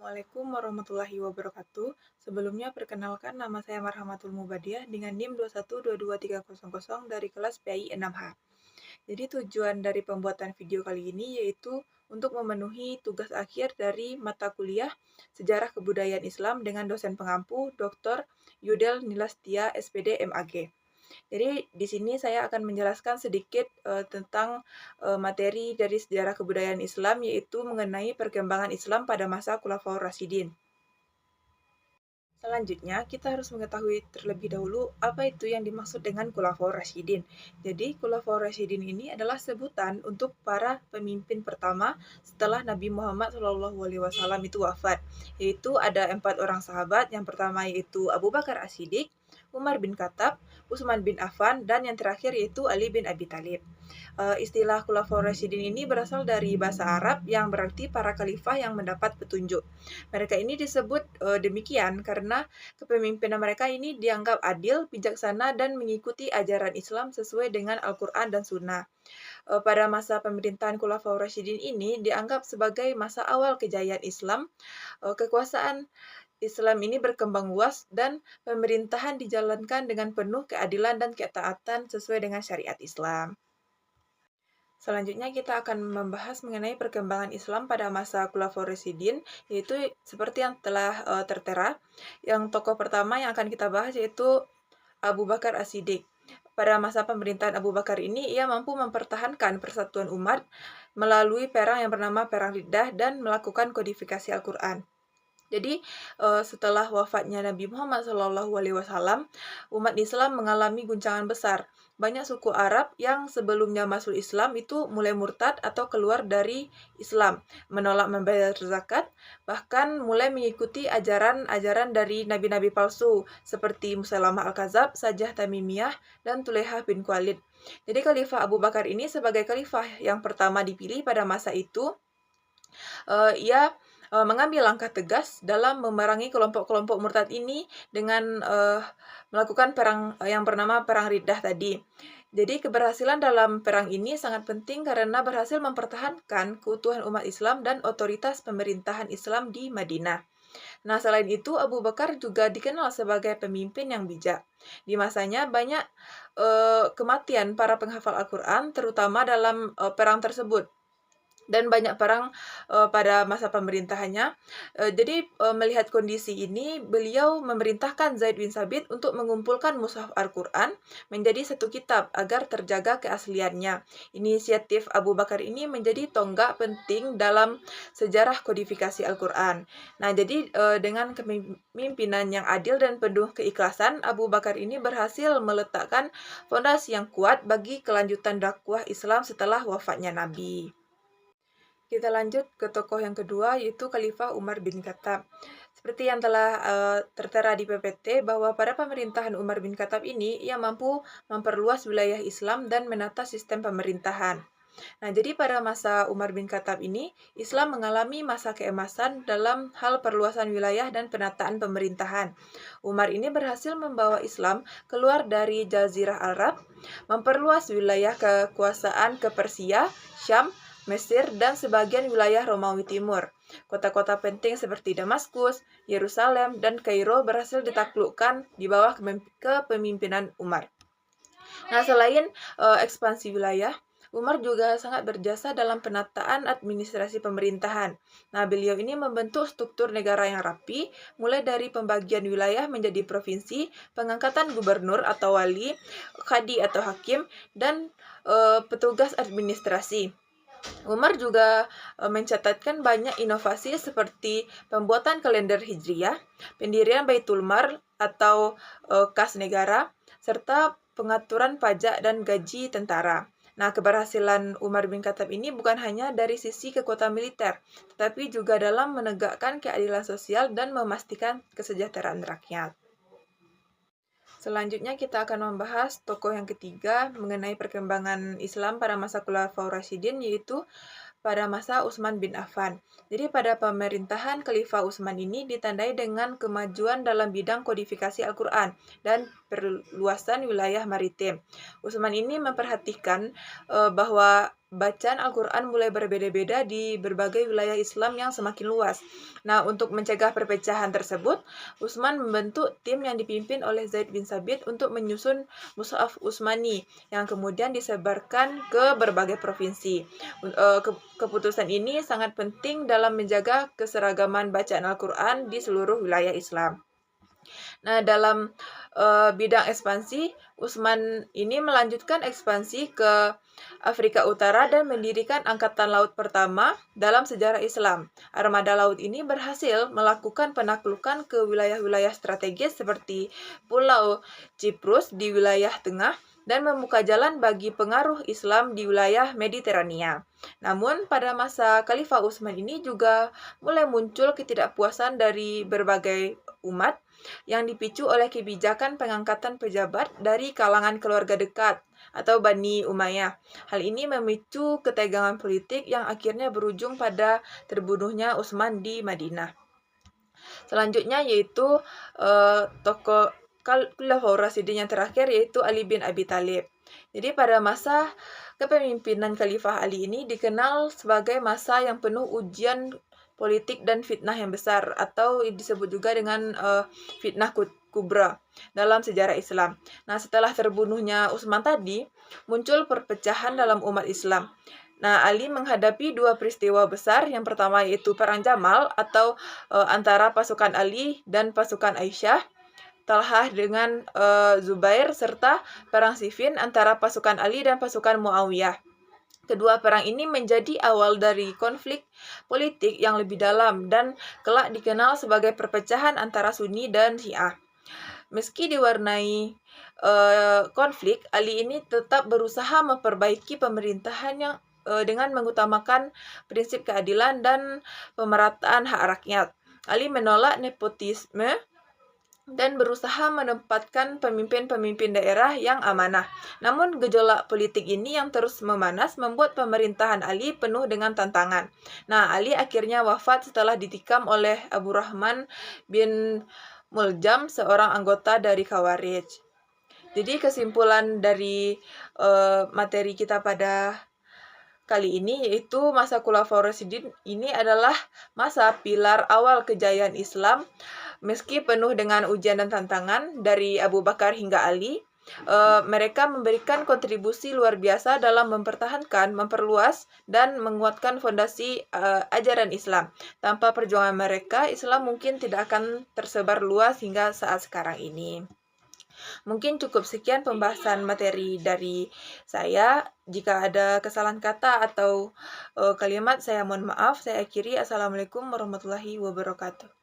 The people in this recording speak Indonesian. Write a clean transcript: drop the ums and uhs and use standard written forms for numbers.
Assalamualaikum warahmatullahi wabarakatuh. Sebelumnya perkenalkan nama saya Marhamatul Mubadiah dengan NIM 2122300 dari kelas PAI 6H. Jadi tujuan dari pembuatan video kali ini yaitu untuk memenuhi tugas akhir dari mata kuliah Sejarah Kebudayaan Islam dengan dosen pengampu Dr. Yudel Nilastia SPD MAG. Jadi di sini saya akan menjelaskan sedikit tentang materi dari sejarah kebudayaan Islam yaitu mengenai perkembangan Islam pada masa Khulafaur Rasyidin. Selanjutnya, kita harus mengetahui terlebih dahulu apa itu yang dimaksud dengan Khulafaur Rasyidin. Jadi, Khulafaur Rasyidin ini adalah sebutan untuk para pemimpin pertama setelah Nabi Muhammad SAW itu wafat. Yaitu ada 4 orang sahabat. Yang pertama yaitu Abu Bakar As-Siddiq, Umar bin Khattab, Utsman bin Affan, dan yang terakhir yaitu Ali bin Abi Thalib. Istilah Khulafaur Rasyidin ini berasal dari bahasa Arab yang berarti para khalifah yang mendapat petunjuk. Mereka ini disebut demikian karena kepemimpinan mereka ini dianggap adil, bijaksana, dan mengikuti ajaran Islam sesuai dengan Al-Quran dan Sunnah. Pada masa pemerintahan Khulafaur Rasyidin ini dianggap sebagai masa awal kejayaan Islam. Kekuasaan Islam ini berkembang luas dan pemerintahan dijalankan dengan penuh keadilan dan ketaatan sesuai dengan syariat Islam. Selanjutnya kita akan membahas mengenai perkembangan Islam pada masa Khulafaur Rasyidin, yaitu seperti yang telah tertera. Yang tokoh pertama yang akan kita bahas yaitu Abu Bakar As-Siddiq. Pada masa pemerintahan Abu Bakar ini, ia mampu mempertahankan persatuan umat melalui perang yang bernama Perang Riddah dan melakukan kodifikasi Al-Quran. Jadi setelah wafatnya Nabi Muhammad SAW, umat Islam mengalami guncangan besar. Banyak suku Arab yang sebelumnya masuk Islam itu mulai murtad atau keluar dari Islam, menolak membayar zakat, bahkan mulai mengikuti ajaran-ajaran dari nabi-nabi palsu seperti Musailamah Al-Kadzab, Sajjah Tamimiyah, dan Tulaihah bin Khalid. Jadi Khalifah Abu Bakar ini sebagai khalifah yang pertama dipilih pada masa itu, ia mengambil langkah tegas dalam memerangi kelompok-kelompok murtad ini dengan melakukan perang yang bernama Perang Riddah tadi. Jadi keberhasilan dalam perang ini sangat penting karena berhasil mempertahankan keutuhan umat Islam dan otoritas pemerintahan Islam di Madinah. Nah, selain itu Abu Bakar juga dikenal sebagai pemimpin yang bijak. Di masanya banyak kematian para penghafal Al-Quran, terutama dalam perang tersebut. Dan banyak perang pada masa pemerintahannya. Jadi melihat kondisi ini, beliau memerintahkan Zaid bin Sabit untuk mengumpulkan mushaf Al-Quran menjadi satu kitab agar terjaga keasliannya. Inisiatif Abu Bakar ini menjadi tonggak penting dalam sejarah kodifikasi Al-Quran. Nah, jadi dengan kepemimpinan yang adil dan penuh keikhlasan, Abu Bakar ini berhasil meletakkan fondasi yang kuat bagi kelanjutan dakwah Islam setelah wafatnya Nabi. Kita lanjut ke tokoh yang kedua, yaitu Khalifah Umar bin Khattab. Seperti yang telah tertera di PPT, bahwa pada pemerintahan Umar bin Khattab ini, ia mampu memperluas wilayah Islam dan menata sistem pemerintahan. Nah, jadi pada masa Umar bin Khattab ini, Islam mengalami masa keemasan dalam hal perluasan wilayah dan penataan pemerintahan. Umar ini berhasil membawa Islam keluar dari Jazirah Arab, memperluas wilayah kekuasaan ke Persia, Syam, Mesir, dan sebagian wilayah Romawi Timur. Kota-kota penting seperti Damaskus, Yerusalem, dan Kairo berhasil ditaklukkan di bawah kepemimpinan Umar. Nah, selain ekspansi wilayah, Umar juga sangat berjasa dalam penataan administrasi pemerintahan. Nah, beliau ini membentuk struktur negara yang rapi, mulai dari pembagian wilayah menjadi provinsi, pengangkatan gubernur atau wali, qadi atau hakim, dan petugas administrasi. Umar juga mencatatkan banyak inovasi seperti pembuatan kalender Hijriyah, pendirian Baitul Mal atau kas negara, serta pengaturan pajak dan gaji tentara. Nah, keberhasilan Umar bin Khattab ini bukan hanya dari sisi kekuatan militer, tetapi juga dalam menegakkan keadilan sosial dan memastikan kesejahteraan rakyat. Selanjutnya kita akan membahas tokoh yang ketiga mengenai perkembangan Islam pada masa Khulafaur Rasyidin, yaitu pada masa Utsman bin Affan. Jadi pada pemerintahan Khalifah Utsman ini ditandai dengan kemajuan dalam bidang kodifikasi Al-Quran dan perluasan wilayah maritim. Utsman ini memperhatikan bahwa bacaan Al-Quran mulai berbeda-beda di berbagai wilayah Islam yang semakin luas. Nah, untuk mencegah perpecahan tersebut, Utsman membentuk tim yang dipimpin oleh Zaid bin Sabit untuk menyusun Mushaf Utsmani yang kemudian disebarkan ke berbagai provinsi. Keputusan ini sangat penting dalam menjaga keseragaman bacaan Al-Quran di seluruh wilayah Islam. Nah, dalam bidang ekspansi, Utsman ini melanjutkan ekspansi ke Afrika Utara dan mendirikan Angkatan Laut pertama dalam sejarah Islam. Armada laut ini berhasil melakukan penaklukan ke wilayah-wilayah strategis seperti Pulau Cyprus di wilayah tengah dan membuka jalan bagi pengaruh Islam di wilayah Mediterania. Namun, pada masa Khalifah Utsman ini juga mulai muncul ketidakpuasan dari berbagai umat yang dipicu oleh kebijakan pengangkatan pejabat dari kalangan keluarga dekat atau Bani Umayyah. Hal ini memicu ketegangan politik yang akhirnya berujung pada terbunuhnya Utsman di Madinah. Selanjutnya yaitu tokoh Khulafaur Rasyidin yang terakhir yaitu Ali bin Abi Thalib. Jadi pada masa kepemimpinan Khalifah Ali ini dikenal sebagai masa yang penuh ujian politik dan fitnah yang besar atau disebut juga dengan fitnah kubra dalam sejarah Islam. Nah, setelah terbunuhnya Utsman tadi, muncul perpecahan dalam umat Islam. Nah, Ali menghadapi dua peristiwa besar. Yang pertama yaitu Perang Jamal atau antara pasukan Ali dan pasukan Aisyah. Talhah dengan Zubair, serta Perang Siffin antara pasukan Ali dan pasukan Muawiyah. Kedua perang ini menjadi awal dari konflik politik yang lebih dalam dan kelak dikenal sebagai perpecahan antara Sunni dan Syiah. Meski diwarnai konflik, Ali ini tetap berusaha memperbaiki pemerintahan yang dengan mengutamakan prinsip keadilan dan pemerataan hak rakyat. Ali menolak nepotisme dan berusaha menempatkan pemimpin-pemimpin daerah yang amanah. Namun gejolak politik ini yang terus memanas membuat pemerintahan Ali penuh dengan tantangan. Nah, Ali akhirnya wafat setelah ditikam oleh Abu Rahman bin Muljam, seorang anggota dari Khawarij. Jadi kesimpulan dari materi kita pada kali ini yaitu masa Khulafaur Rasyidin ini adalah masa pilar awal kejayaan Islam. Meski penuh dengan ujian dan tantangan dari Abu Bakar hingga Ali, mereka memberikan kontribusi luar biasa dalam mempertahankan, memperluas, dan menguatkan fondasi ajaran Islam. Tanpa perjuangan mereka, Islam mungkin tidak akan tersebar luas hingga saat sekarang ini. Mungkin cukup sekian pembahasan materi dari saya. Jika ada kesalahan kata atau kalimat, saya mohon maaf. Saya akhiri. Assalamualaikum warahmatullahi wabarakatuh.